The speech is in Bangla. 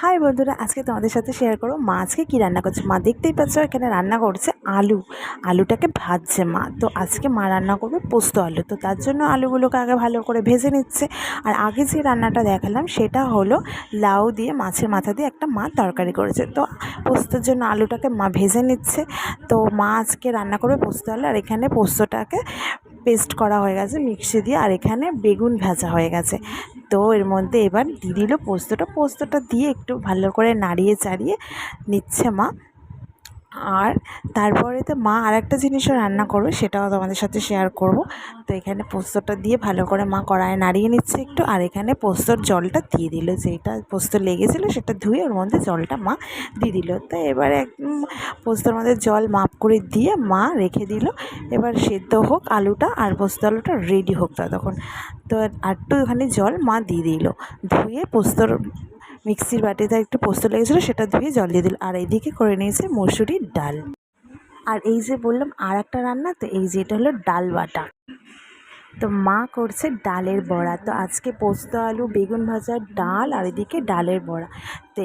হাই বন্ধুরা, আজকে তোমাদের সাথে শেয়ার করো মা আজকে কী রান্না করছে। মা দেখতেই পাচ্ছ এখানে রান্না করছে আলুটাকে ভাজছে মা। তো আজকে মা রান্না করবে পোস্ত আলু। তো তার জন্য আলুগুলোকে আগে ভালো করে ভেজে নিচ্ছে। আর আগে যে রান্নাটা দেখালাম সেটা হলো লাউ দিয়ে মাছের মাথা দিয়ে একটা মা তরকারি করেছে। তো পোস্তর জন্য আলুটাকে মা ভেজে নিচ্ছে। তো মা আজকে রান্না করবে পোস্ত আলু। আর এখানে পোস্তটাকে পেস্ট করা হয়ে গেছে মিক্সি দিয়ে, আর এখানে বেগুন ভাজা হয়ে গেছে। তো এর মধ্যে এবার দিয়ে দিল পোস্তটা দিয়ে একটু ভালো করে নাড়িয়ে চাড়িয়ে নিচ্ছে মা। আর তারপরে তো মা আর একটা জিনিসও রান্না করবে, সেটাও তোমাদের সাথে শেয়ার করব। তো এখানে পোস্তটা দিয়ে ভালো করে মা কড়াইয়ে নাড়িয়ে নিচ্ছে একটু। আর এখানে পোস্তর জলটা দিয়ে দিল, যেটা পোস্ত লেগেছিলো সেটা ধুয়ে ওর মধ্যে জলটা মা দিয়ে দিল। তো এবারে পোস্তর মধ্যে জল মাপ করে দিয়ে মা রেখে দিল। এবার সেদ্ধ হোক আলুটা, আর পোস্ত আলুটা রেডি হোক ততক্ষণ। তো একটুখানি জল মা দিয়ে দিল, ধুয়ে পোস্তর মিক্সির বাটিতে একটু পোস্ত লেগেছিলো সেটা ধুয়ে জল দিয়ে দিল। আর এইদিকে করে নিয়েছে মসুরির ডাল। আর এই যে বললাম আর একটা রান্না, তো এই যে এটা হলো ডাল বাটা। তো মা করছে ডালের বড়া। তো আজকে পোস্ত আলু বেগুন ভাজা ডাল, আর এদিকে ডালের বড়া। তো